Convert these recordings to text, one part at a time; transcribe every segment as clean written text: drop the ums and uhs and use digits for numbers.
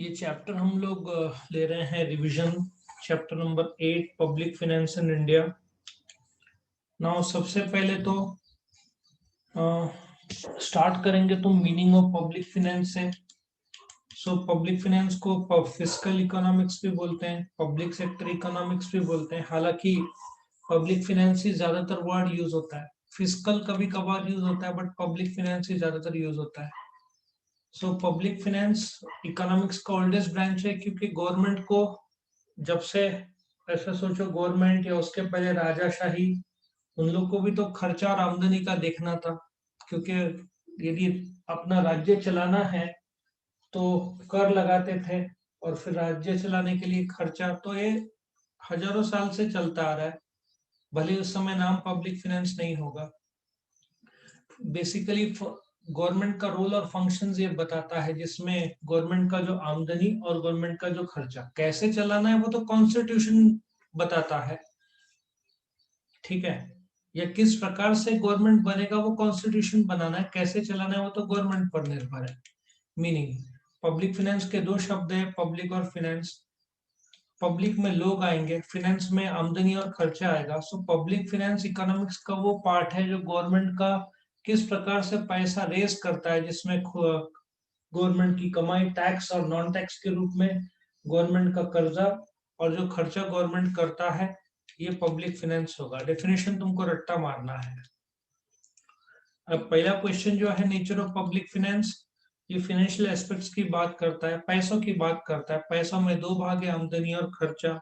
ये चैप्टर हम लोग ले रहे हैं revision. Chapter number 8 public finance in India. Now सबसे पहले तो स्टार्ट करेंगे तो मीनिंग ऑफ पब्लिक फाइनेंस से। सो पब्लिक फाइनेंस को फिस्कल इकोनॉमिक्स भी बोलते हैं, पब्लिक सेक्टर इकोनॉमिक्स भी बोलते हैं। हालांकि पब्लिक फाइनेंस ही ज्यादातर वर्ड यूज होता है, फिस्कल कभी कभार यूज होता है, बट पब्लिक फाइनेंस ही ज्यादातर यूज होता है। सो पब्लिक फाइनेंस इकोनॉमिक्स का ओल्डेस्ट ब्रांच है, क्योंकि गवर्नमेंट को जब से, ऐसा सोचो, गवर्नमेंट या उसके पहले राजाशाही, उन लोग को भी तो खर्चा और आमदनी का देखना था। क्योंकि यदि अपना राज्य चलाना है तो कर लगाते थे, और फिर राज्य चलाने के लिए खर्चा, तो ये हजारों साल से चलता आ रहा है। भले उस समय नाम पब्लिक फाइनेंस नहीं होगा। बेसिकली गवर्नमेंट का रोल और फंक्शंस ये बताता है, जिसमें गवर्नमेंट का जो आमदनी और गवर्नमेंट का जो खर्चा कैसे चलाना है वो तो कॉन्स्टिट्यूशन बताता है, ठीक है। या किस प्रकार से गवर्नमेंट बनेगा वो कॉन्स्टिट्यूशन बनाना है, कैसे चलाना है वो तो गवर्नमेंट पर निर्भर है। मीनिंग पब्लिक फाइनेंस के दो शब्द है, पब्लिक और फाइनेंस। पब्लिक में लोग आएंगे, फाइनेंस में आमदनी और खर्चा आएगा। सो पब्लिक फाइनेंस इकोनॉमिक्स का वो पार्ट है जो गवर्नमेंट का किस प्रकार से पैसा रेज करता है, जिसमें गवर्नमेंट की कमाई टैक्स और नॉन टैक्स के रूप में, गवर्नमेंट का कर्जा और जो खर्चा गवर्नमेंट करता है, ये पब्लिक फाइनेंस होगा। डेफिनेशन तुमको रट्टा मारना है। अब पहला क्वेश्चन जो है, नेचर ऑफ पब्लिक फाइनेंस, ये फाइनेंशियल एस्पेक्ट्स की बात करता है, पैसों की बात करता है। पैसों में दो भाग है, आमदनी और खर्चा।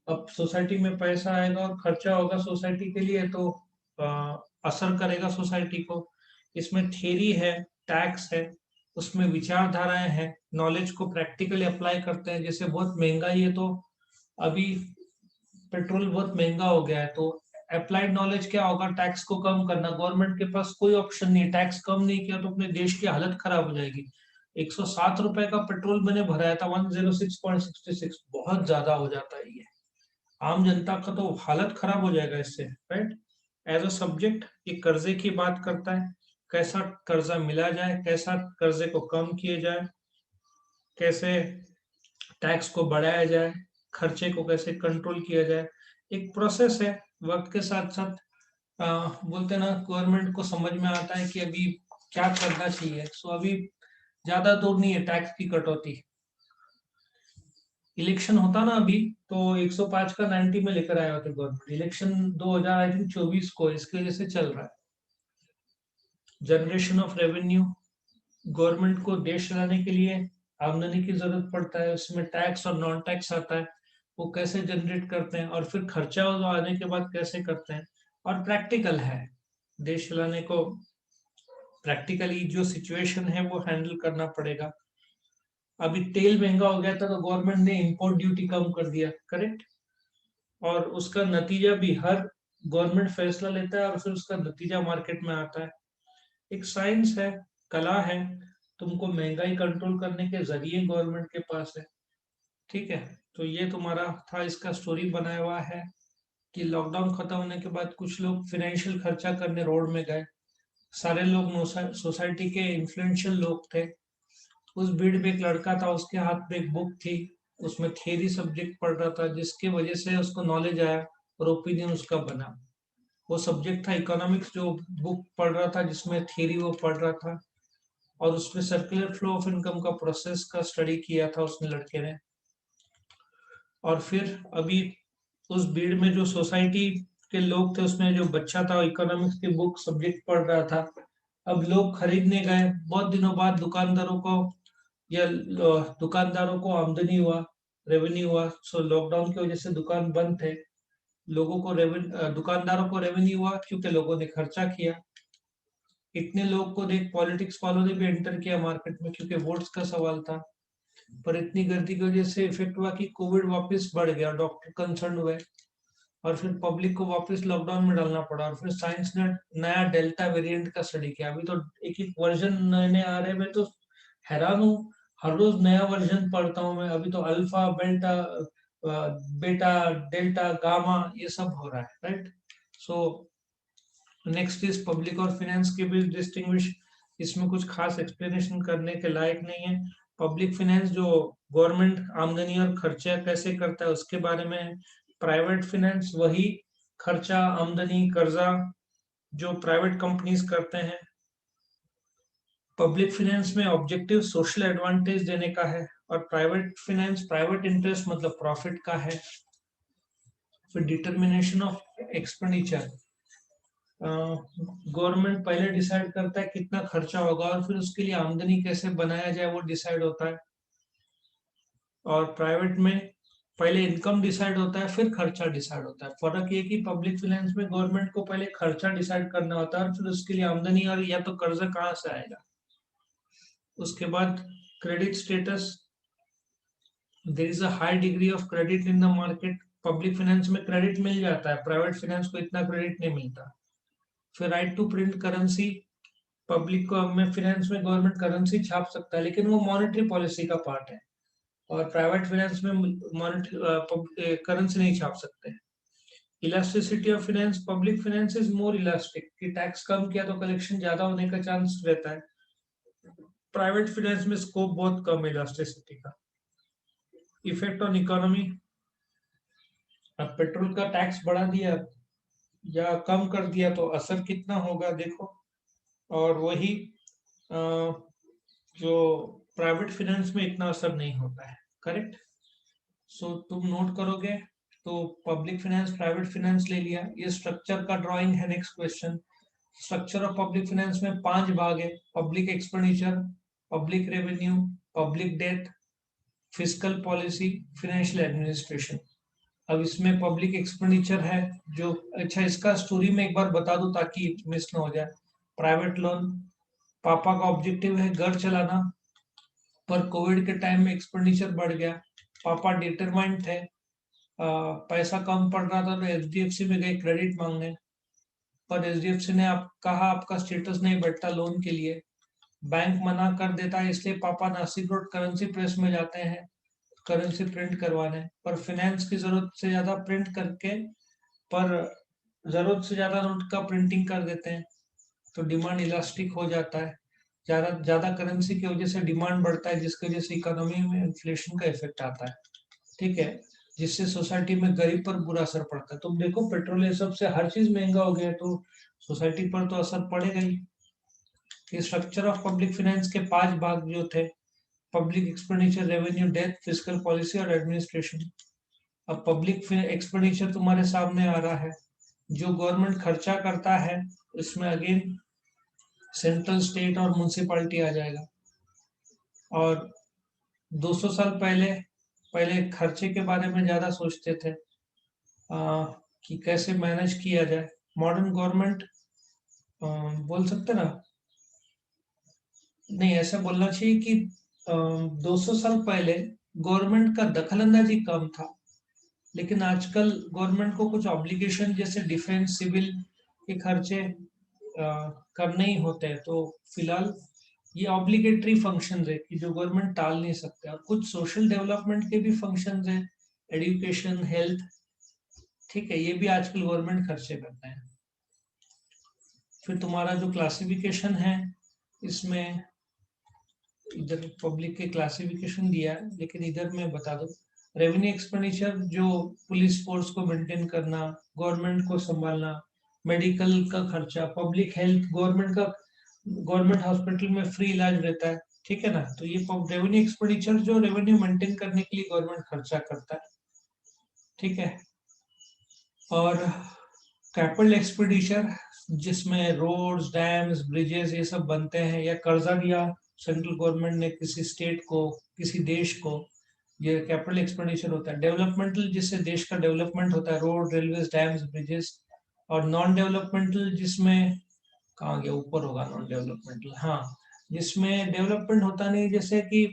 अब सोसाइटी में पैसा आएगा और खर्चा होगा सोसाइटी के लिए, तो असर करेगा सोसाइटी को। इसमें थ्योरी है, टैक्स है, उसमें विचारधाराएं हैं, नॉलेज को प्रैक्टिकली अप्लाई करते हैं। जैसे बहुत महंगाई है, तो अभी पेट्रोल बहुत महंगा हो गया है, तो अप्लाइड नॉलेज क्या होगा, टैक्स को कम करना। गवर्नमेंट के पास कोई ऑप्शन नहीं है, टैक्स कम नहीं किया तो अपने देश की हालत खराब हो जाएगी। 107 रुपए का पेट्रोल मैंने भराया था, 106.66, बहुत ज्यादा हो जाता है ये। आम जनता का तो हालत खराब हो जाएगा इससे, राइट। एज अ सब्जेक्ट ये कर्जे की बात करता है, कैसा कर्जा मिला जाए, कैसा कर्जे को कम किए जाए, कैसे टैक्स को बढ़ाया जाए, खर्चे को कैसे कंट्रोल किया जाए। एक प्रोसेस है। वक्त के साथ साथ बोलते ना, गवर्नमेंट को समझ में आता है कि अभी क्या करना चाहिए। सो अभी ज्यादा दूर नहीं है टैक्स की कटौती। इलेक्शन होता ना अभी, तो 105 का 90 में लेकर आया होता गवर्नमेंट। इलेक्शन 2024 को, इसकी वजह से चल रहा है। जनरेशन ऑफ रेवेन्यू, गवर्नमेंट को देश चलाने के लिए आमदनी की जरूरत पड़ता है, उसमें टैक्स और नॉन टैक्स आता है, वो कैसे जनरेट करते हैं, और फिर खर्चा आने के बाद कैसे करते हैं। और प्रैक्टिकल है, देश चलाने को प्रैक्टिकली जो सिचुएशन है वो हैंडल करना पड़ेगा। अभी तेल महंगा हो गया था, तो गवर्नमेंट ने इंपोर्ट ड्यूटी कम कर दिया, करेक्ट। और उसका नतीजा भी हर गवर्नमेंट फैसला लेता है और फिर उसका नतीजा मार्केट में आता है। एक साइंस है, कला है, तुमको महंगाई कंट्रोल करने के जरिए गवर्नमेंट के पास है, ठीक है। तो ये तुम्हारा था, इसका स्टोरी बनाया हुआ है कि लॉकडाउन खत्म होने के बाद कुछ लोग फाइनेंशियल खर्चा करने रोड में गए। सारे लोग सोसाइटी के इन्फ्लुएंशियल लोग थे। उस भीड़ में एक लड़का था, उसके हाथ में एक बुक थी, उसमें थियरी सब्जेक्ट पढ़ रहा था, जिसकी वजह से उसको नॉलेज आया और ओपिनियन उसका बना। वो सब्जेक्ट था इकोनॉमिक्स, जो बुक पढ़ रहा था, जिसमें थियरी वो पढ़ रहा था, और उसमें सर्कुलर फ्लो ऑफ इनकम का प्रोसेस का स्टडी किया था उसने, लड़के ने। और फिर अभी उस भीड़ में जो सोसाइटी के लोग थे, उसमें जो बच्चा था इकोनॉमिक्स की बुक सब्जेक्ट पढ़ रहा था। अब लोग खरीदने गए, बहुत दिनों बाद दुकानदारों को, या दुकानदारों को आमदनी हुआ, रेवेन्यू हुआ। सो लॉकडाउन की वजह से दुकान बंद थे, लोगों को दुकानदारों को रेवेन्यू हुआ क्योंकि लोगों ने खर्चा किया। इतने लोग को देख पॉलिटिक्स वालों ने भी एंटर किया मार्केट में, क्योंकि वोट्स का सवाल था। पर इतनी गर्दी की वजह से इफेक्ट हुआ कि कोविड वापस बढ़ गया, डॉक्टर कंसर्न हुए, और फिर पब्लिक को वापस लॉकडाउन में डालना पड़ा। और फिर साइंस ने नया डेल्टा वेरिएंट का स्टडी किया। अभी तो एक एक वर्जन नए नए आ रहे हैं, मैं तो हैरान हूँ। हर रोज नया वर्जन पढ़ता हूँ मैं। अभी तो अल्फा, बेल्टा, बेटा, डेल्टा, गामा, ये सब हो रहा है, right. So next is public और फाइनेंस के बीच डिस्टिंग्विश। इसमें कुछ खास एक्सप्लेनेशन करने के लायक नहीं है। पब्लिक फाइनेंस जो गवर्नमेंट आमदनी और खर्चा कैसे करता है उसके बारे में। प्राइवेट फाइनेंस वही खर्चा, आमदनी, कर्जा जो प्राइवेट कंपनीज करते हैं। पब्लिक फाइनेंस में ऑब्जेक्टिव सोशल एडवांटेज देने का है, और प्राइवेट फाइनेंस प्राइवेट इंटरेस्ट मतलब प्रॉफिट का है। फिर डिटर्मिनेशन ऑफ एक्सपेंडिचर, गवर्नमेंट पहले डिसाइड करता है कितना खर्चा होगा और फिर उसके लिए आमदनी कैसे बनाया जाए वो डिसाइड होता है। और प्राइवेट में पहले इनकम डिसाइड होता है फिर खर्चा डिसाइड होता है। फर्क ये कि पब्लिक फाइनेंस में गवर्नमेंट को पहले खर्चा डिसाइड करना होता है और फिर उसके लिए आमदनी और या तो कर्जा कहाँ से आएगा। उसके बाद credit status, there is a high degree of credit in the market. Public finance में क्रेडिट मिल जाता है, प्राइवेट फाइनेंस को इतना क्रेडिट नहीं मिलता। फिर right to print currency, public में फाइनेंस में गवर्नमेंट करेंसी छाप सकता है लेकिन वो मॉनेटरी पॉलिसी का पार्ट है, और प्राइवेट फाइनेंस में मॉनेटरी करेंसी नहीं छाप सकते। Elasticity of finance, public finance is more elastic, कि टैक्स कम किया तो कलेक्शन ज्यादा होने का चांस रहता है। प्राइवेट फाइनेंस में स्कोप बहुत कम है इलास्टिसिटी का। इफेक्ट ऑन इकोनॉमी, अब पेट्रोल का टैक्स बढ़ा दिया या कम कर दिया तो असर कितना होगा देखो। और वही जो प्राइवेट फाइनेंस में इतना असर नहीं होता है। करेक्ट। सो तुम नोट करोगे तो पब्लिक फाइनेंस, प्राइवेट फाइनेंस ले लिया। ये स्ट्रक्चर का ड्राइंग है। Next question, structure of public finance में 5 भाग है। Public expenditure, public revenue, public debt, fiscal policy, financial administration. अब इसमें पब्लिक एक्सपेंडिचर है जो, अच्छा इसका स्टोरी में एक बार बता दूं ताकि मिस ना हो जाए। प्राइवेट लोन, पापा का ऑब्जेक्टिव है घर चलाना, पर कोविड के टाइम में एक्सपेंडिचर बढ़ गया। पापा डिटरमाइंड थे, पैसा कम पड़ रहा था तो एचडीएफसी में गए क्रेडिट मांगने, पर एचडीएफसी ने आप कहा आपका स्टेटस नहीं बैठता लोन के लिए, बैंक मना कर देता है। इसलिए पापा नासिक रोड करेंसी प्रेस में जाते हैं करेंसी प्रिंट करवाने, पर फाइनेंस की जरूरत से ज्यादा प्रिंट करके, पर जरूरत से ज्यादा नोट का प्रिंटिंग कर देते हैं तो डिमांड इलास्टिक हो जाता है। ज्यादा ज्यादा करेंसी की वजह से डिमांड बढ़ता है जिसकी वजह से इकोनॉमी में इन्फ्लेशन का इफेक्ट आता है। ठीक है, जिससे सोसाइटी में गरीब पर बुरा असर पड़ता है। तुम देखो पेट्रोल ये सब से हर चीज महंगा हो गया तो सोसाइटी पर तो असर पड़ेगा ही। ये स्ट्रक्चर ऑफ पब्लिक फाइनेंस के 5 भाग जो थे, public expenditure, revenue, death, fiscal policy और एडमिनिस्ट्रेशन। अब पब्लिक एक्सपेंडिचर तुम्हारे सामने आ रहा है, जो गवर्नमेंट खर्चा करता है उसमें अगेन सेंट्रल, स्टेट और म्यूनसिपालिटी आ जाएगा। और 200 साल पहले पहले खर्चे के बारे में ज्यादा सोचते थे, कि कैसे मैनेज किया जाए। मॉडर्न गवर्नमेंट बोल सकते ना, नहीं ऐसा बोलना चाहिए कि 200 साल पहले गवर्नमेंट का दखलंदाजी कम था, लेकिन आजकल गवर्नमेंट को कुछ ऑब्लिगेशन जैसे डिफेंस, सिविल के खर्चे करने ही होते हैं, तो फिलहाल ये ऑब्लिगेटरी फंक्शन है कि जो गवर्नमेंट टाल नहीं सकते। और कुछ सोशल डेवलपमेंट के भी फंक्शन है, एजुकेशन, हेल्थ, ठीक है, ये भी आजकल गवर्नमेंट खर्चे करते हैं। फिर तुम्हारा जो क्लासिफिकेशन है इसमें, इधर पब्लिक के क्लासिफिकेशन दिया है लेकिन इधर मैं बता दूं, रेवेन्यू एक्सपेंडिचर जो पुलिस फोर्स को मेंटेन करना, गवर्नमेंट को संभालना, मेडिकल का खर्चा, पब्लिक हेल्थ, गवर्नमेंट का, गवर्नमेंट हॉस्पिटल में फ्री इलाज रहता है, ठीक है ना। तो ये रेवेन्यू एक्सपेंडिचर जो रेवेन्यू मेंटेन करने के लिए गवर्नमेंट खर्चा करता है, ठीक है। और कैपिटल एक्सपेंडिचर जिसमें रोड्स, डैम्स, ब्रिजेस ये सब बनते हैं, या कर्जा दिया सेंट्रल गवर्नमेंट ने किसी स्टेट को, किसी देश को, ये कैपिटल एक्सपेंडिचर होता है। डेवलपमेंटल जिससे देश का डेवलपमेंट होता है, रोड, रेलवे, डैम्स, ब्रिजेस। और नॉन डेवलपमेंटल जिसमें, कहाँ गया, ऊपर होगा नॉन डेवलपमेंटल, हाँ, जिसमें डेवलपमेंट होता नहीं, जैसे कि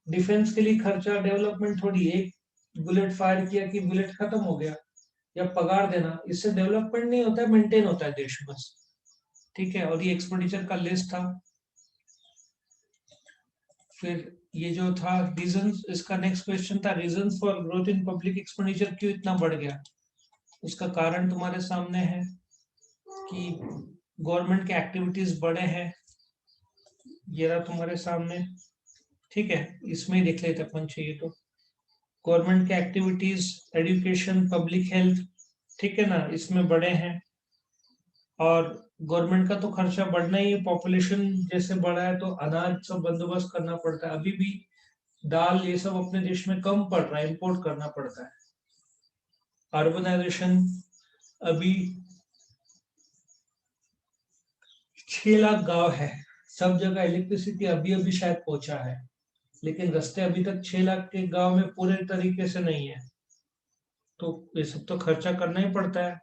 डिफेंस के लिए खर्चा, डेवलपमेंट थोड़ी, एक बुलेट फायर किया कि बुलेट खत्म हो गया, या पगार देना, इससे डेवलपमेंट नहीं होता है, मेंटेन होता है देश बस, ठीक है। और ये एक्सपेंडिचर का लिस्ट था। फिर ये जो था रीजन, इसका नेक्स्ट क्वेश्चन था reason for growth in public expenditure, क्यों इतना बढ़ गया। उसका कारण तुम्हारे सामने है कि गवर्नमेंट के एक्टिविटीज बड़े हैं, ये रहा तुम्हारे सामने। ठीक है, इसमें ही देख लेते अपन चाहिए तो। गवर्नमेंट के एक्टिविटीज, एजुकेशन, पब्लिक हेल्थ, ठीक है ना, इसमें बड़े हैं। और गवर्नमेंट का तो खर्चा बढ़ना ही है, पॉपुलेशन जैसे बढ़ा है तो अनाज सब बंदोबस्त करना पड़ता है। अभी भी दाल ये सब अपने देश में कम पड़ रहा है, इंपोर्ट करना पड़ता है। अर्बनाइजेशन, अभी 6 लाख गांव है, सब जगह इलेक्ट्रिसिटी अभी अभी शायद पहुंचा है, लेकिन रास्ते अभी तक 6 लाख के गांव में पूरे तरीके से नहीं है। तो ये सब तो खर्चा करना ही पड़ता है।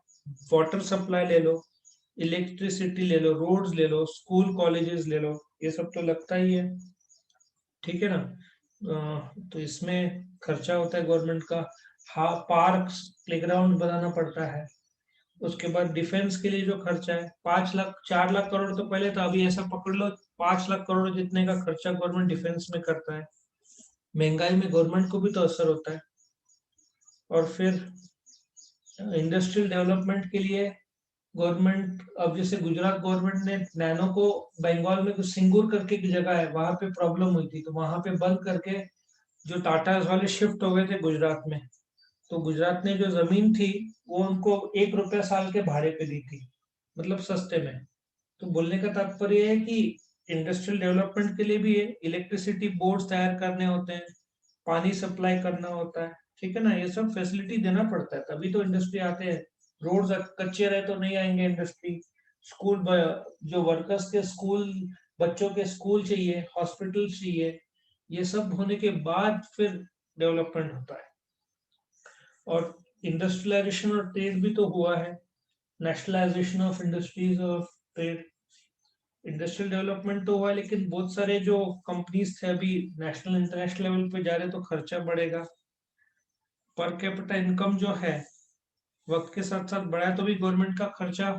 वाटर सप्लाई ले लो, इलेक्ट्रिसिटी ले लो, रोड्स ले लो, स्कूल कॉलेजेस ले लो, ये सब तो लगता ही है। ठीक है ना। तो इसमें खर्चा होता है गवर्नमेंट का। हाँ, पार्क, प्लेग्राउंड बनाना पड़ता है। उसके बाद डिफेंस के लिए जो खर्चा है, 5 लाख 4 लाख करोड़ तो पहले था, अभी ऐसा पकड़ लो 5 लाख करोड़ जितने का खर्चा गवर्नमेंट डिफेंस में करता है। महंगाई में गवर्नमेंट को भी तो असर होता है। और फिर इंडस्ट्रियल डेवलपमेंट के लिए गवर्नमेंट, अब जैसे गुजरात गवर्नमेंट ने नैनो को, बंगाल में कुछ सिंगूर करके एक जगह है, वहां पे प्रॉब्लम हुई थी तो वहां पे बंद करके जो टाटा वाले शिफ्ट हो गए थे गुजरात में। तो गुजरात ने जो जमीन थी वो उनको 1 रुपया साल के भाड़े पे दी थी, मतलब सस्ते में। तो बोलने का तात्पर्य है कि इंडस्ट्रियल डेवलपमेंट के लिए भी है, इलेक्ट्रिसिटी बोर्ड्स तैयार करने होते हैं, पानी सप्लाई करना होता है, ठीक है ना, ये सब फैसिलिटी देना पड़ता है, तभी तो इंडस्ट्री आते हैं। रोड्स कच्चे रहे तो नहीं आएंगे इंडस्ट्री। स्कूल, जो वर्कर्स के स्कूल, बच्चों के स्कूल चाहिए, हॉस्पिटल चाहिए, ये सब होने के बाद फिर डेवलपमेंट होता है। और इंडस्ट्रियलाइजेशन और ट्रेड भी तो हुआ है, नेशनलाइजेशन ऑफ इंडस्ट्रीज और ट्रेड। इंडस्ट्रियल डेवलपमेंट तो हुआ है, लेकिन बहुत सारे जो कंपनीज थे अभी नेशनल इंटरनेशनल लेवल पे जा रहे, तो खर्चा बढ़ेगा। पर कैपिटा इनकम जो है वक्त के साथ साथ बढ़ा है, तो भी गवर्नमेंट का खर्चा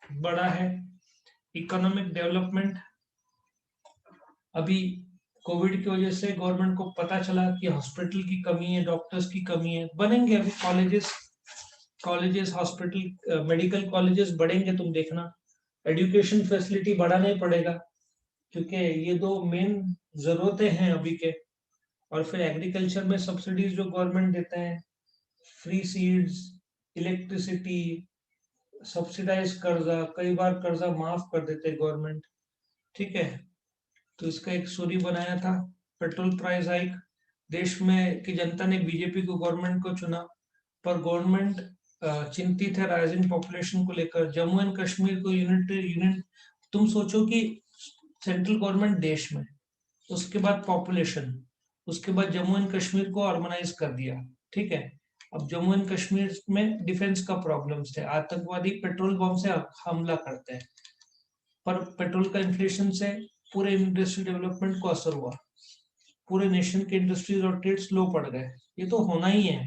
बढ़ा है। इकोनॉमिक डेवलपमेंट, अभी कोविड की वजह से गवर्नमेंट को पता चला कि हॉस्पिटल की कमी है, डॉक्टर्स की कमी है, बनेंगे अभी कॉलेजेस, हॉस्पिटल, मेडिकल कॉलेजेस बढ़ेंगे, तुम देखना। एजुकेशन फैसिलिटी बढ़ाना ही पड़ेगा, क्योंकि ये दो मेन जरूरतें हैं अभी के। और फिर एग्रीकल्चर में सब्सिडीज जो गवर्नमेंट देते हैं, फ्री सीड्स, इलेक्ट्रिसिटी, सब्सिडाइज कर्जा, कई बार कर्जा माफ कर देते गवर्नमेंट, ठीक है। तो इसका एक स्टोरी बनाया था। पेट्रोल प्राइस हाइक, देश में की जनता ने बीजेपी को, गवर्नमेंट को चुना, पर गवर्नमेंट चिंतित है राइजिंग पॉपुलेशन को लेकर। जम्मू एंड कश्मीर को यूनिट, तुम सोचो कि सेंट्रल गवर्नमेंट देश में, उसके बाद पॉपुलेशन, उसके बाद जम्मू एंड कश्मीर को ऑर्गेनाइज कर दिया, ठीक है। अब जम्मू एंड कश्मीर में डिफेंस का प्रॉब्लम्स थे, आतंकवादी पेट्रोल बम से हमला करते हैं, पर पेट्रोल का इन्फ्लेशन से पूरे इंडस्ट्रियल डेवलपमेंट को असर हुआ, पूरे नेशन के इंडस्ट्रीज और ट्रेड स्लो पड़ गए। ये तो होना ही है,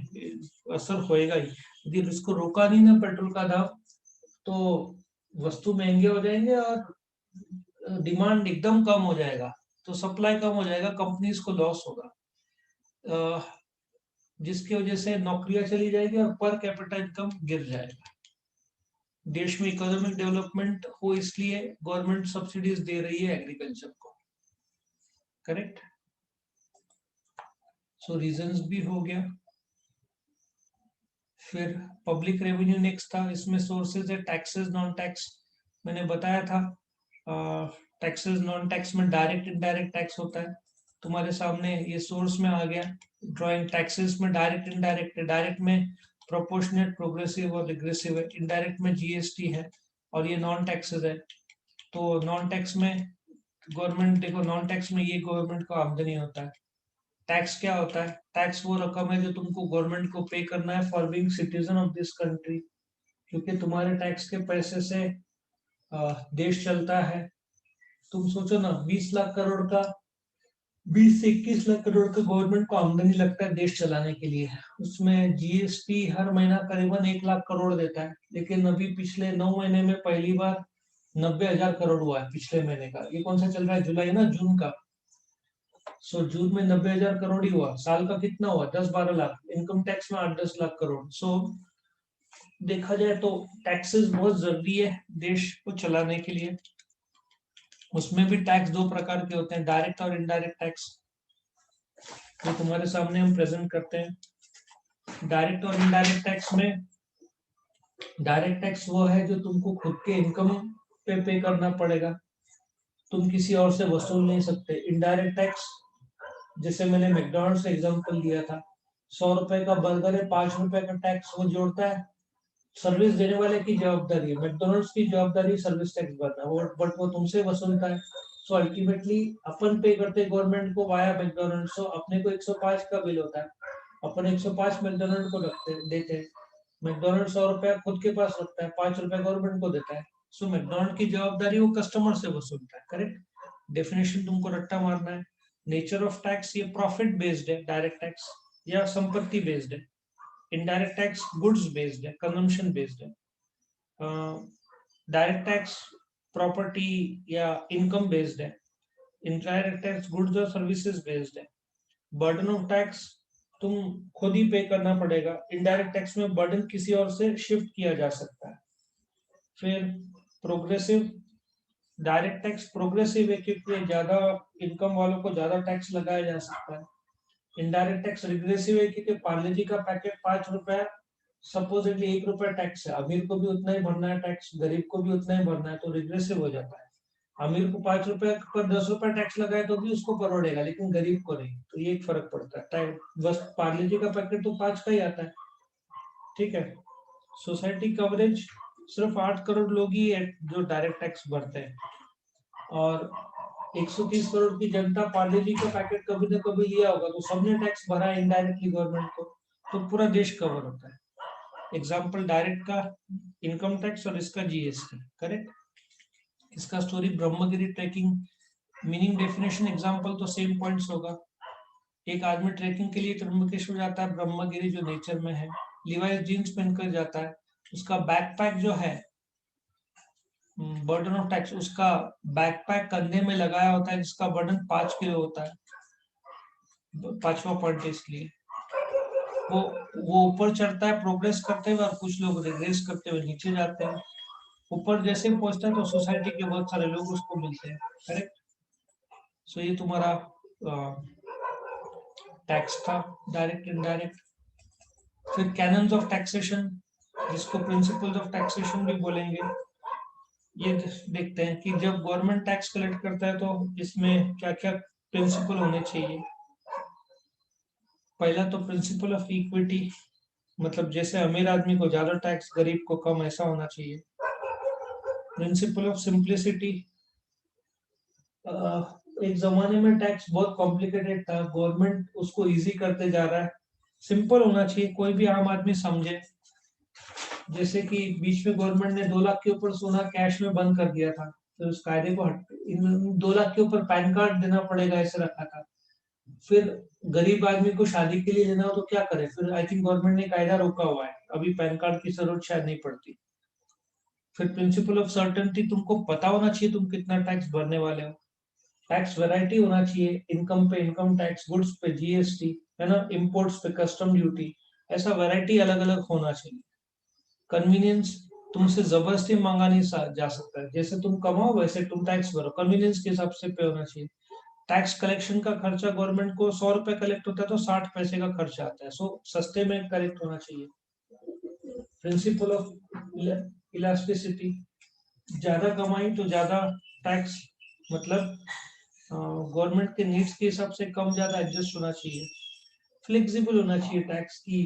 असर होएगा ही। यदि इसको रोका नहीं ना पेट्रोल का दाम, तो वस्तु महंगे हो जाएंगे और डिमांड एकदम कम हो जाएगा, तो सप्लाई कम हो जाएगा, कंपनीज को लॉस होगा, जिसकी वजह से नौकरियां चली जाएगी और पर कैपिटा इनकम गिर जाएगा। देश में इकोनॉमिक डेवलपमेंट हो, इसलिए गवर्नमेंट सब्सिडीज दे रही है एग्रीकल्चर को, करेक्ट। सो रीजंस भी हो गया। फिर पब्लिक रेवेन्यू नेक्स्ट था, इसमें सोर्सेज है टैक्सेस, नॉन टैक्स, मैंने बताया था। टैक्सेस, नॉन टैक्स में डायरेक्ट इनडायरेक्ट टैक्स होता है, तुम्हारे सामने ये सोर्स में आ गया ड्राइंग। टैक्सेस में डायरेक्ट इनडायरेक्ट है, डायरेक्ट में प्रोपोर्शनेट, प्रोग्रेसिव और रिग्रेसिव है, इनडायरेक्ट में जीएसटी है, और ये नॉन टैक्सेस है। तो नॉन टैक्स में गवर्नमेंट, देखो नॉन टैक्स में ये गवर्नमेंट को आमदनी होता है। टैक्स क्या होता है? टैक्स वो रकम है जो तुमको गवर्नमेंट को पे करना है for being citizen of this country, क्योंकि तुम्हारे टैक्स के पैसे से देश चलता है। तुम सोचो ना, 20 लाख करोड़ का, 20 से 21 लाख करोड़ का गवर्नमेंट को आमदनी लगता है देश चलाने के लिए, उसमें जीएसटी हर महीना करीबन 1 लाख करोड़ देता है। लेकिन अभी पिछले 9 महीने में पहली बार 90,000 करोड़ हुआ है पिछले महीने का। ये कौन सा चल रहा है? जुलाई ना, जून का। सो जून में 90,000 करोड़ ही हुआ, साल का कितना हुआ? 10-12 लाख, इनकम टैक्स में 8-10 लाख करोड़। सो देखा जाए तो टैक्सेस बहुत जरूरी है देश को चलाने के लिए। उसमें भी टैक्स दो प्रकार के होते हैं, डायरेक्ट और इनडायरेक्ट टैक्स। जो तुम्हारे सामने हम प्रेजेंट करते हैं। डायरेक्ट और इनडायरेक्ट टैक्स में, डायरेक्ट टैक्स वो है जो तुमको खुद के इनकम पे करना पड़ेगा, तुम किसी और से वसूल नहीं सकते। इनडायरेक्ट टैक्स, जैसे मैंने मैकडॉनल्ड्स का एग्जांपल दिया था, 100 रुपए का बर्गर है, 5 रुपए का टैक्स वो जोड़ता है, सर्विस देने वाले की जवाबदारी है, मैकडॉनल्ड्स की जवाबदारी सर्विस टैक्स भरना, वो बट वो तुमसे वसूलता है। सो अल्टीमेटली अपन पे करते गवर्नमेंट को वाया मैकडॉनल्ड्स, सो अपने को 105 का बिल होता है, अपन 105 मैकडॉनल्ड को रखते देते हैं, मैकडॉनल्ड 100 रुपया खुद के पास रखता है, 5 रुपया गवर्नमेंट को देता है। सो मैकडॉनल्ड की जवाबदारी वो कस्टमर से वसूलता है, करेक्ट। डेफिनेशन तुमको रट्टा मारना है। नेचर ऑफ टैक्स, ये प्रॉफिट बेस्ड है डायरेक्ट टैक्स, या संपत्ति बेस्ड है। इनडायरेक्ट टैक्स गुड्स बेस्ड है, कंजम्पशन बेस्ड है। डायरेक्ट टैक्स प्रॉपर्टी या इनकम बेस्ड है। इनडायरेक्ट टैक्स गुड्स और सर्विसेज बेस्ड है। बर्डन ऑफ टैक्स तुम खुद ही पे करना पड़ेगा। इनडायरेक्ट टैक्स में बर्डन किसी और से शिफ्ट किया जा सकता है। फिर प्रोग्रेसिव, डायरेक्ट टैक्स प्रोग्रेसिव है क्योंकि ज्यादा इनकम वालों को ज्यादा टैक्स लगाया जा सकता है। इनडायरेक्ट टैक्स रिग्रेसिव है क्योंकि पार्ले जी का पैकेट 5 रुपया, सपोजिटली 1 रुपया टैक्स है, अमीर को भी उतना ही भरना है टैक्स, गरीब को भी उतना ही भरना है, तो रिग्रेसिव हो जाता है। अमीर को 5 रुपए पर 10 रुपया टैक्स लगाए तो भी उसको परोड़ेगा, लेकिन गरीब को नहीं, तो ये एक फर्क पड़ता है। बस पार्ले जी का पैकेट तो 5 का ही आता है, ठीक है। सोसाइटी कवरेज, सिर्फ 8 करोड़ लोग ही है जो डायरेक्ट टैक्स भरते हैं, और 130 करोड़ की जनता पार्ले जी का पैकेट कभी ना कभी लिया होगा, तो सबने टैक्स भरा है इनडायरेक्टली गवर्नमेंट को, तो पूरा देश कवर होता है। एग्जाम्पल डायरेक्ट का इनकम टैक्स और इसका जीएसटी, करेक्ट। इसका story Brahmagiri trekking, meaning definition example तो सेम पॉइंट्स होगा। एक आदमी ट्रैकिंग के लिए त्र्यंबकेश्वर जाता है, ब्रह्मगिरी जो नेचर में है, लिवाइस जीन्स पहनकर जाता है, उसका बैकपैक जो है, बर्डन ऑफ टैक्स, उसका बैकपैक कंधे में लगाया होता है जिसका बर्डन 5 किलो होता है। पांचवा पॉइंट इसलिए वो वो ऊपर चढ़ता है प्रोग्रेस करते हुए, और कुछ लोग रिग्रेस करते हुए नीचे जाते हैं। ऊपर जैसे पहुंचता है तो सोसाइटी के बहुत सारे लोग उसको मिलते हैं, करेक्ट। सो ये तुम्हारा टैक्स था, डायरेक्ट इनडायरेक्ट। फिर कैनन्स ऑफ टैक्सेशन, जिसको प्रिंसिपल्स ऑफ टैक्सेशन भी बोलेंगे, ये देखते हैं कि जब गवर्नमेंट टैक्स कलेक्ट करता है तो इसमें क्या क्या प्रिंसिपल होने चाहिए। पहला तो प्रिंसिपल ऑफ इक्विटी, मतलब जैसे अमीर आदमी को ज्यादा टैक्स, गरीब को कम, ऐसा होना चाहिए। प्रिंसिपल ऑफ सिंप्लिसिटी, एक जमाने में टैक्स बहुत कॉम्प्लिकेटेड था, गवर्नमेंट उसको इजी करते जा रहा है, सिंपल होना चाहिए, कोई भी आम आदमी समझे। जैसे कि बीच में गवर्नमेंट ने 2 लाख के ऊपर सोना कैश में बंद कर दिया था, तो उस कायदे को 2 लाख के ऊपर पैन कार्ड देना पड़ेगा ऐसे रखा था। फिर गरीब आदमी को शादी के लिए लेना हो तो क्या करे, फिर आई थिंक गवर्नमेंट ने कायदा रोका हुआ है, अभी पैन कार्ड की जरूरत शायद नहीं पड़ती। फिर प्रिंसिपल ऑफ सर्टेनिटी, तुमको पता होना चाहिए तुम कितना टैक्स भरने वाले हो। टैक्स वैरायटी होना चाहिए, इनकम पे इनकम टैक्स, गुड्स पे जीएसटी, है ना, इम्पोर्ट्स पे कस्टम ड्यूटी, ऐसा वैरायटी अलग अलग होना चाहिए। कन्वीनियंस, तुमसे जबरदस्ती मांगा नहीं जा सकता है, जैसे तुम कमाओ वैसे तुम टैक्स भरो, कन्वीनियंस के हिसाब से पे होना चाहिए। टैक्स कलेक्शन का खर्चा, गवर्नमेंट को 100 रुपए कलेक्ट होता है तो 60 पैसे का खर्चा आता है, सो सस्ते में कलेक्ट होना चाहिए। प्रिंसिपल ऑफ इलास्टिसिटी, ज्यादा कमाई तो ज्यादा टैक्स, मतलब गवर्नमेंट के नीड्स के हिसाब से कम ज्यादा एडजस्ट होना चाहिए। फ्लेक्सिबल होना चाहिए टैक्स की,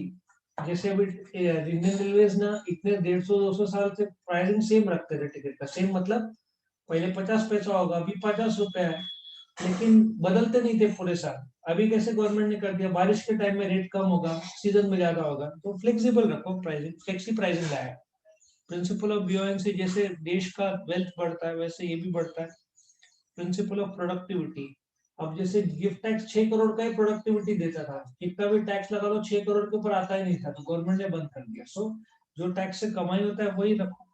जैसे अभी इंडियन रेलवेज ना इतने 150-200 साल से प्राइसिंग सेम रखते थे टिकट का, सेम मतलब पहले 50 पैसा होगा, अभी 50 रुपया है, लेकिन बदलते नहीं थे पूरे साल। अभी कैसे गवर्नमेंट ने कर दिया, बारिश के टाइम में रेट कम होगा, सीजन में ज्यादा होगा, तो फ्लेक्सिबल रखो प्राइसिंग, फ्लेक्सी प्राइसिंग लाया। प्रिंसिपल ऑफ बियोयंसी, जैसे देश का वेल्थ बढ़ता है वैसे ये भी बढ़ता है। प्रिंसिपल ऑफ प्रोडक्टिविटी, अब जैसे गिफ्ट टैक्स 6 करोड़ का ही प्रोडक्टिविटी देता था, कितना भी टैक्स लगा लो 6 करोड़ के ऊपर आता ही नहीं था, तो गवर्नमेंट ने बंद कर दिया। सो जो टैक्स से कमाई होता है वही रखो।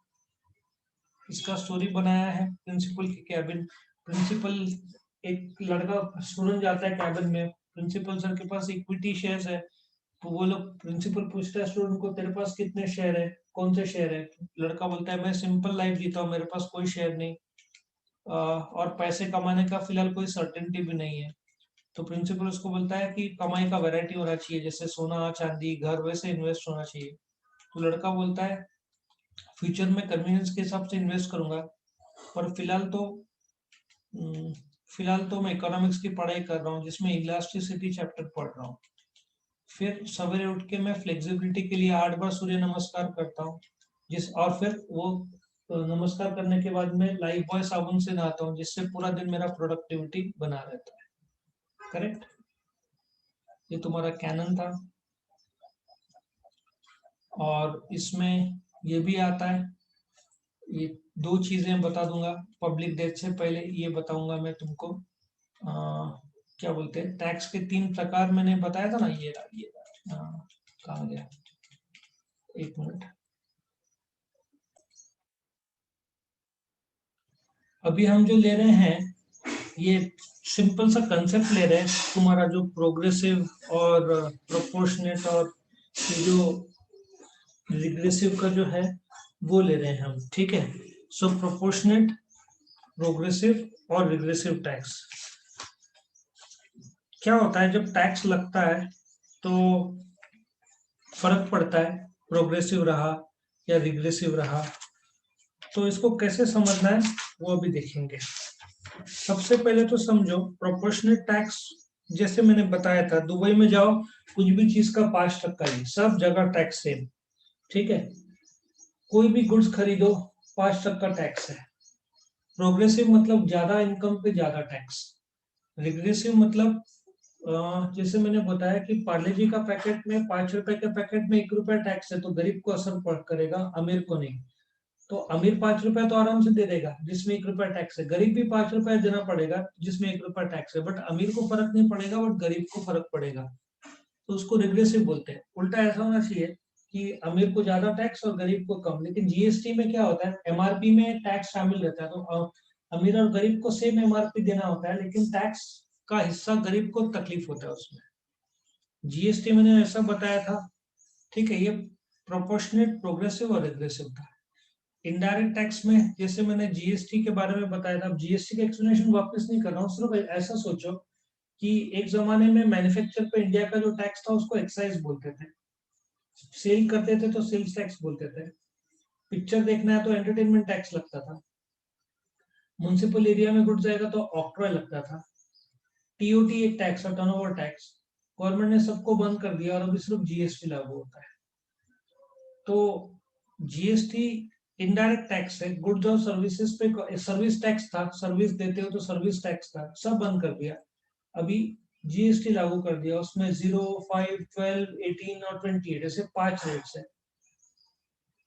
इसका स्टोरी बनाया है प्रिंसिपल की कैबिन। प्रिंसिपल, एक लड़का स्टूडेंट जाता है कैबिन में, प्रिंसिपल सर के पास इक्विटी शेयर्स है, तो वो लोग, प्रिंसिपल पूछता है स्टूडेंट को तेरे पास कितने शेयर है, कौन से शेयर है, लड़का बोलता है मैं सिंपल लाइफ जीता हूँ, मेरे पास कोई शेयर नहीं। और पैसे कमाने का फिलहाल कोई सर्टेनिटी भी नहीं है। तो प्रिंसिपल उसको बोलता है कि कमाई का वैरायटी होना चाहिए, जैसे सोना चांदी घर वैसे इन्वेस्ट होना चाहिए। तो लड़का बोलता है फ्यूचर में कन्वीनियंस के हिसाब से इन्वेस्ट करूंगा, पर फिलहाल तो मैं इकोनॉमिक्स की पढ़ाई कर रहा हूँ जिसमें इलास्टिसिटी चैप्टर पढ़ रहा हूँ। फिर सवेरे उठ के मैं फ्लेक्सिबिलिटी के लिए 8 बार सूर्य नमस्कार करता हूँ, और फिर वो नमस्कार करने के बाद मैं लाइफ बॉय साबुन से नहाता हूँ, जिससे पूरा दिन मेरा प्रोडक्टिविटी बना रहता है। करेक्ट? ये तुम्हारा कैनन था। और इसमें ये भी आता है, ये दो चीजें बता दूंगा पब्लिक डेथ से पहले। ये बताऊंगा मैं तुमको क्या बोलते हैं, टैक्स के 3 प्रकार मैंने बताया था ना, ये कहाँ गया, एक मिनट। अभी हम जो ले रहे हैं ये सिंपल सा कंसेप्ट ले रहे हैं, तुम्हारा जो प्रोग्रेसिव और प्रोपोर्शनेट और ये जो रिग्रेसिव का जो है वो ले रहे हैं हम, ठीक है। सो प्रोपोर्शनेट, प्रोग्रेसिव और रिग्रेसिव टैक्स क्या होता है। जब टैक्स लगता है तो फर्क पड़ता है, प्रोग्रेसिव रहा या रिग्रेसिव रहा। तो इसको कैसे समझना है वो अभी देखेंगे। सबसे पहले तो समझो प्रोपोर्शनेट टैक्स, जैसे मैंने बताया था दुबई में जाओ कुछ भी चीज का 5% ही, सब जगह टैक्स सेम, ठीक है। कोई भी गुड्स खरीदो 5% टैक्स है। प्रोग्रेसिव मतलब ज्यादा इनकम पे ज्यादा टैक्स। रिग्रेसिव मतलब जैसे मैंने बताया कि पार्ले जी का पैकेट में 5 रुपए के पैकेट में 1 रुपया टैक्स है, तो गरीब को असर करेगा, अमीर को नहीं। तो अमीर 5 रुपया तो आराम से दे देगा जिसमें 1 रुपया टैक्स है, गरीब भी 5 रुपया देना पड़ेगा जिसमें 1 रुपया टैक्स है, बट अमीर को फर्क नहीं पड़ेगा बट गरीब को फर्क पड़ेगा। तो उसको रिग्रेसिव बोलते हैं। उल्टा ऐसा होना चाहिए कि अमीर को ज्यादा टैक्स और गरीब को कम। लेकिन जीएसटी में क्या होता है, एमआरपी में टैक्स शामिल रहता है, तो अमीर और गरीब को सेम एमआरपी देना होता है, लेकिन टैक्स का हिस्सा गरीब को तकलीफ होता है उसमें। जीएसटी मैंने ऐसा बताया था, ठीक है। ये प्रोपोर्शनेट, प्रोग्रेसिव और रिग्रेसिव था। इनडायरेक्ट टैक्स में जैसे मैंने जीएसटी के बारे में बताया था, अब जीएसटी का एक्सप्लेनेशन वापस नहीं कर रहा हूँ, सिर्फ ऐसा सोचो कि एक जमाने में मैन्युफैक्चर पे इंडिया का जो टैक्स था उसको एक्साइज बोलते थे, सेल करते थे तो सेल्स टैक्स बोलते थे, पिक्चर देखना है तो एंटरटेनमेंट टैक्स लगता था, म्युनिसिपल एरिया में गुड्स जाएगा तो ऑक्ट्रॉय लगता था, टीओटी एक टैक्स और टर्नओवर टैक्स। गवर्नमेंट ने सबको बंद कर दिया और अभी सिर्फ जीएसटी लागू होता है। तो जीएसटी इनडायरेक्ट टैक्स है, गुड्स और सर्विसेज पे। सर्विस टैक्स था, सर्विस देते हो तो सर्विस टैक्स था, सब बंद कर दिया। अभी जीएसटी लागू कर दिया, उसमें 0, 5, 12, 18 और 28 ऐसे 5 रेट्स है।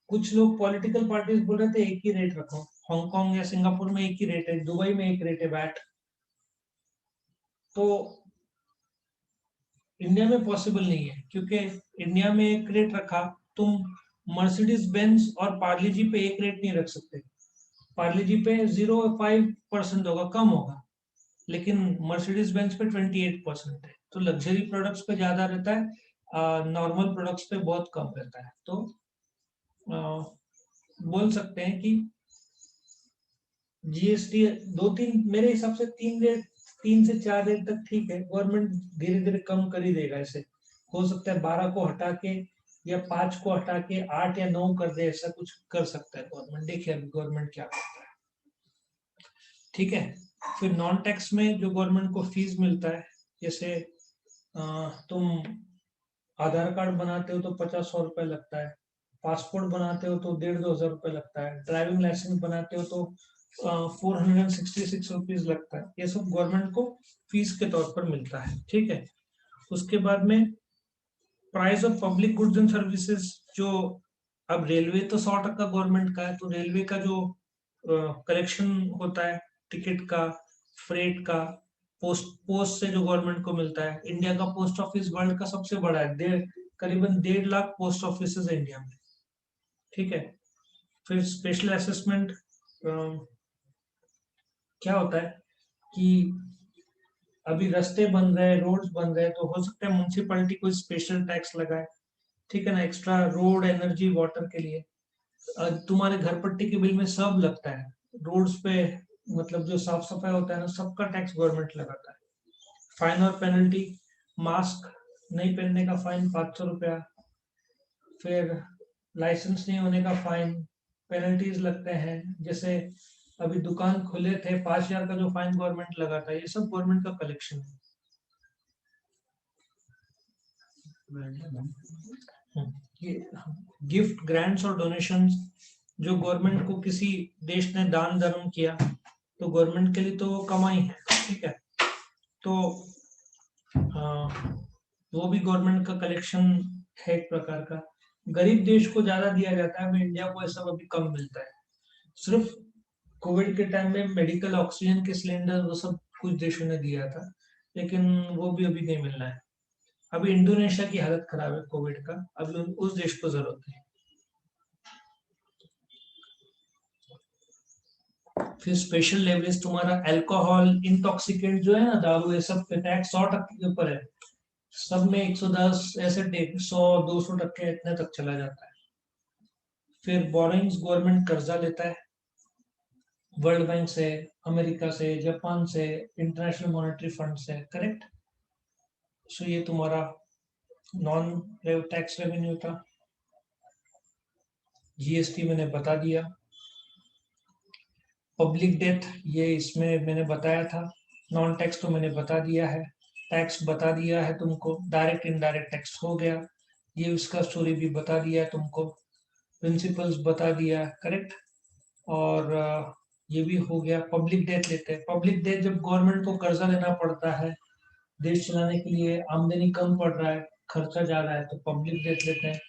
कुछ लोग पॉलिटिकल पार्टीज बोल रहे थे एक ही रेट रखो, हांगकांग या सिंगापुर में एक ही रेट है, दुबई में एक रेट है वैट। तो इंडिया में पॉसिबल नहीं है, क्योंकि इंडिया में एक रेट रखा, तुम मर्सिडीज बेंज और पार्ले जी पे एक रेट नहीं रख सकते। पार्ले जी पे 0.5% होगा, कम होगा, लेकिन मर्सिडीज बेंज पे 28% है। तो लग्जरी प्रोडक्ट्स पे ज्यादा रहता है, नॉर्मल प्रोडक्ट्स पे बहुत कम रहता है। तो बोल सकते हैं कि जीएसटी 2-3, मेरे हिसाब से 3 रेट, 3 से 4 रेट तक ठीक है। गवर्नमेंट धीरे धीरे कम कर ही देगा इसे। हो सकता है 12 को हटा के या 5 को हटा के 8 या 9 कर दे, ऐसा कुछ कर सकता है गवर्नमेंट। देखिए अभी गवर्नमेंट क्या करता है, ठीक है। फिर नॉन टैक्स में जो गवर्नमेंट को फीस मिलता है, जैसे तुम आधार कार्ड बनाते हो तो 50-100 रुपए लगता है, पासपोर्ट बनाते हो तो 1,500-2,000 रुपए लगता है, ड्राइविंग लाइसेंस बनाते हो तो 466 रुपीज लगता है। ये सब गवर्नमेंट को फीस के तौर पर मिलता है, ठीक है। उसके बाद में price of public goods and services, जो अब रेलवे तो 100% गवर्नमेंट का है, तो रेलवे का जो कलेक्शन होता है टिकट का, फ्रेट का, पोस्ट पोस्ट से जो गवर्नमेंट को मिलता है। इंडिया का पोस्ट ऑफिस वर्ल्ड का सबसे बड़ा है, करीबन 1.5 लाख पोस्ट ऑफिस है इंडिया में, ठीक है। फिर स्पेशल असेसमेंट क्या होता है कि अभी रास्ते बन रहे हैं, रोड्स बन रहे हैं, तो हो सकता है म्यूनसिपैलिटी कोई स्पेशल टैक्स लगाए, ठीक है ना, एक्स्ट्रा रोड, एनर्जी, वाटर के लिए। तुम्हारे घर पट्टी के बिल में सब लगता है, रोड्स पे मतलब जो साफ सफाई होता है ना, सबका टैक्स गवर्नमेंट लगाता है। फाइन और पेनल्टी, मास्क नहीं पहनने का फाइन 500 रुपया, फिर लाइसेंस नहीं होने का फाइन, पेनल्टीज लगते हैं। जैसे अभी दुकान खुले थे, 5,000 का जो फाइन गवर्नमेंट लगाता है, ये सब गवर्नमेंट का कलेक्शन है। ये गिफ्ट, ग्रांट्स और डोनेशंस, जो गवर्नमेंट को किसी देश ने दान धर्म किया तो गवर्नमेंट के लिए तो वो कमाई है, ठीक है। तो वो भी गवर्नमेंट का कलेक्शन है एक प्रकार का। गरीब देश को ज्यादा दिया जाता है, हमें इंडिया को ऐसा अभी कम मिलता है। सिर्फ कोविड के टाइम में मेडिकल ऑक्सीजन के सिलेंडर वो सब कुछ देशों ने दिया था, लेकिन वो भी अभी नहीं मिल रहा है। अभी इंडोनेशिया की हालत खराब है कोविड का, अभी उस देश को जरूरत है। फिर स्पेशल लेवरेज, तुम्हारा अल्कोहल, इंटॉक्सिकेंट जो है ना, दारू, ये सब पे टैक्स 100% के ऊपर है। सब में 110, ऐसे 100-200% इतने तक चला जाता है। फिर बोरिंग्स, गवर्नमेंट कर्जा लेता है वर्ल्ड बैंक से, अमेरिका से, जापान से, इंटरनेशनल मॉनेटरी फंड से, करेक्ट। सो ये तुम्हारा नॉन टैक्स रेवेन्यू था। जीएसटी मैंने बता दिया। पब्लिक डेथ, ये इसमें मैंने बताया था। नॉन टैक्स तो मैंने बता दिया है। टैक्स बता दिया है तुमको, डायरेक्ट इनडायरेक्ट टैक्स हो गया, ये उसका स्टोरी भी बता दिया है तुमको। प्रिंसिपल्स बता दिया, करेक्ट। और ये भी हो गया। पब्लिक डेथ लेते हैं। पब्लिक डेथ जब गवर्नमेंट को कर्जा लेना पड़ता है, देश चलाने के लिए आमदनी कम पड़ रहा है, खर्चा ज्यादा है, तो पब्लिक डेट लेते हैं।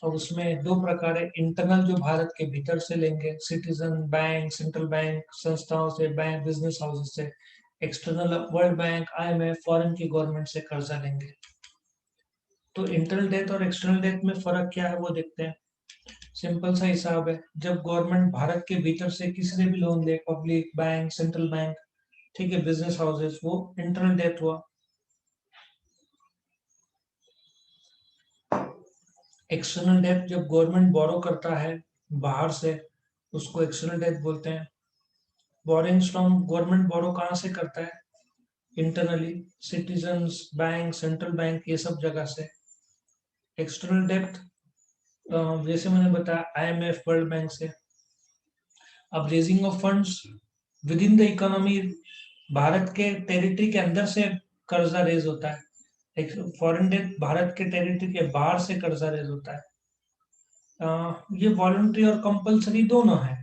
और उसमें दो प्रकार है, इंटरनल जो भारत के भीतर से लेंगे, सिटीजन बैंक, सेंट्रल बैंक संस्थाओं से, बैंक, बिजनेस हाउसेस से। External, world bank, IMF, foreign की गवर्नमेंट से कर्जा लेंगे। तो इंटरनल डेट और एक्सटर्नल डेट में फर्क क्या है वो देखते हैं। सिंपल सा हिसाब है, जब गवर्नमेंट भारत के भीतर से किसी से भी लोन ले, पब्लिक बैंक, सेंट्रल बैंक, ठीक है, बिजनेस हाउसेस, वो इंटरनल डेट हुआ। एक्सटर्नल डेट जब गवर्नमेंट बोरो करता है बाहर से, उसको एक्सटर्नल डेट बोलते हैं। बोरिंग्स फ्रॉम, गवर्नमेंट बोरो कहाँ से करता है? Internally, citizens, bank, central bank, ये सब जगह से। एक्सटर्नल डेट जैसे मैंने बताया, आईएमएफ, वर्ल्ड बैंक से। अब raising of funds with in the economy, Bharat के टेरिटरी के अंदर से कर्जा रेज होता है। फॉरेन डेट भारत के टेरिटरी के बाहर से कर्जा रेज होता है। ये वॉलंटरी और कंपलसरी दोनों है,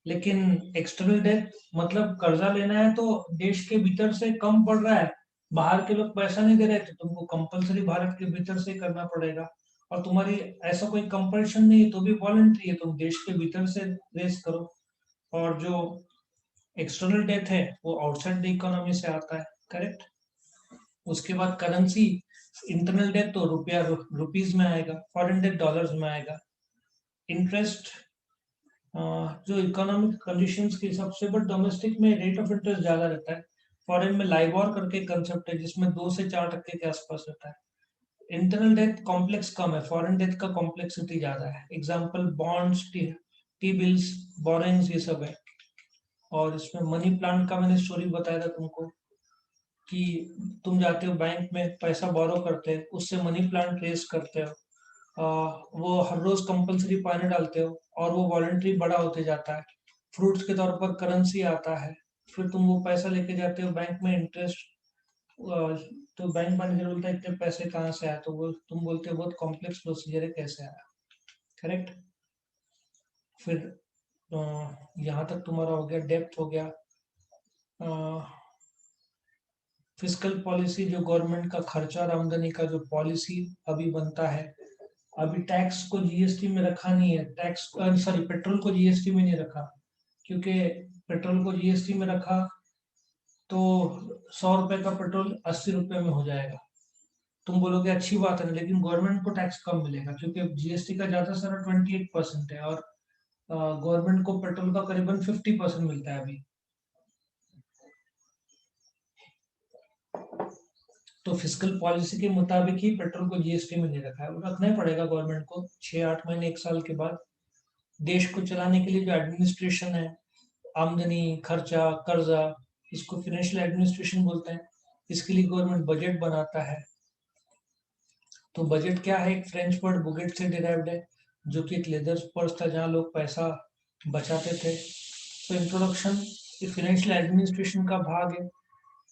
लेकिन एक्सटर्नल डेट मतलब कर्जा लेना है तो देश के भीतर से कम पड़ रहा है, बाहर के लोग पैसा नहीं दे रहे, तो तुमको कंपलसरी भारत के भीतर से करना पड़ेगा। और तुम्हारी ऐसा कोई कंपल्शन नहीं है तो भी वॉलंटरी है, तुम देश के भीतर से रेस करो। और जो एक्सटर्नल डेट है वो आउटसाइड द इकोनॉमी से आता है, करेक्ट। उसके बाद करेंसी, इंटरनल डेट तो रुपया रुपीज में आएगा, फॉरेन डेट डॉलर्स में आएगा। इंटरेस्ट, जो इकोनॉमिक कंडीशंस के हिसाब से, बट डोमेस्टिक में रेट ऑफ इंटरेस्ट ज्यादा रहता है। फॉरेन में लाइबोर करके कंसेप्ट है जिसमें 2 से 4% के आसपास रहता है। इंटरनल डेट कॉम्प्लेक्स कम है, फॉरेन डेट का कॉम्प्लेक्सिटी ज्यादा है। Example bonds, T bills, borings, ये सब है। और इसमें मनी प्लांट का मैंने स्टोरी बताया था तुमको, कि तुम जाते हो बैंक में, पैसा बोरो करते हो, उससे मनी प्लांट रेस करते हो। वो हर रोज कंपलसरी पानी डालते हो और वो वॉलंटरी बड़ा होते जाता है। फ्रूट्स के तौर पर करेंसी आता है। फिर तुम वो पैसा लेके जाते हो बैंक में, इंटरेस्ट। तो बैंक मैनेजर बोलता है इतने पैसे कहाँ से आया, तो वो तुम बोलते हो बहुत कॉम्प्लेक्स प्रोसीजर है, कैसे आया, करेक्ट। फिर यहाँ तक तुम्हारा हो गया, डेप्थ हो गया। फिजिकल पॉलिसी, जो गवर्नमेंट का खर्चा और आमदनी का जो पॉलिसी अभी बनता है। अभी टैक्स को जीएसटी में रखा नहीं है, टैक्स, सॉरी, पेट्रोल को जीएसटी में नहीं रखा, क्योंकि पेट्रोल को जीएसटी में रखा तो 100 रुपए का पेट्रोल 80 रुपए में हो जाएगा। तुम बोलोगे अच्छी बात है, लेकिन गवर्नमेंट को टैक्स कम मिलेगा, क्योंकि जीएसटी का ज्यादा सारा 28% है, और गवर्नमेंट को पेट्रोल का करीबन 50% मिलता है अभी। तो फिजिकल पॉलिसी के मुताबिक ही पेट्रोल को जीएसटी में नहीं रखा है, वो रखना ही पड़ेगा गवर्नमेंट को 6-8 महीने, 1 साल के बाद। देश को चलाने के लिए जो एडमिनिस्ट्रेशन है, आमदनी, खर्चा, कर्जा, इसको फाइनेंशियल एडमिनिस्ट्रेशन बोलते हैं। इसके लिए गवर्नमेंट बजट बनाता है। तो बजट क्या है? एक फ्रेंच वर्ड बुगेट से डिराइव्ड है, जो कि एक लेदर पर्स था जहाँ लोग पैसा बचाते थे। तो इंट्रोडक्शन, ये फाइनेंशियल एडमिनिस्ट्रेशन का भाग है।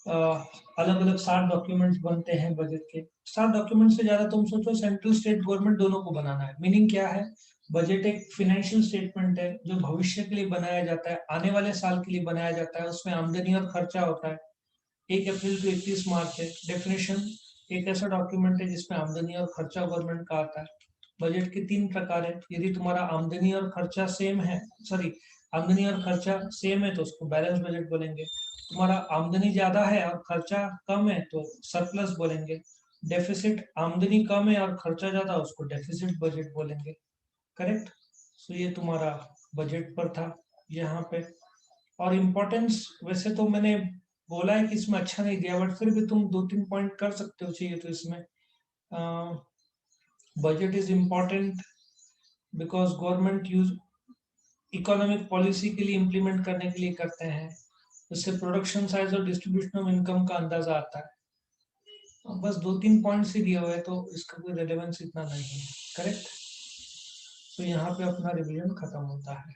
अलग अलग 7 डॉक्यूमेंट्स बनते हैं बजट के। 7 डॉक्यूमेंट से ज्यादा तुम सोचो, सेंट्रल स्टेट गवर्नमेंट दोनों को बनाना है। मीनिंग क्या है? बजट एक फाइनेंशियल स्टेटमेंट है जो भविष्य के लिए बनाया जाता है, आने वाले साल के लिए बनाया जाता है। उसमें आमदनी और खर्चा होता है। 1 अप्रैल टू 31 मार्च है। डेफिनेशन, एक ऐसा डॉक्यूमेंट है जिसमें आमदनी और खर्चा गवर्नमेंट का आता है। बजट के 3 प्रकार है। यदि तुम्हारा आमदनी और खर्चा सेम है, सॉरी, आमदनी और खर्चा सेम है तो उसको बैलेंस बजट बोलेंगे। तुम्हारा आमदनी ज्यादा है और खर्चा कम है तो सरप्लस बोलेंगे। डेफिसिट, आमदनी कम है और खर्चा ज्यादा, उसको डेफिसिट बजट बोलेंगे। करेक्ट। सो ये तुम्हारा बजट पर था यहाँ पे। और इम्पोर्टेंस, वैसे तो मैंने बोला है कि इसमें अच्छा नहीं दिया, बट फिर भी तुम 2-3 पॉइंट कर सकते हो चाहिए तो इसमें। Budget is important because government use economic policy के लिए इम्प्लीमेंट करने के लिए करते हैं। उससे प्रोडक्शन साइज और डिस्ट्रीब्यूशन ऑफ इनकम का अंदाजा आता है। अब बस 2-3 पॉइंट्स ही दिया हुआ है तो इसका कोई रेलेवेंस इतना नहीं है। करेक्ट। तो यहाँ पे अपना रिवीजन खत्म होता है।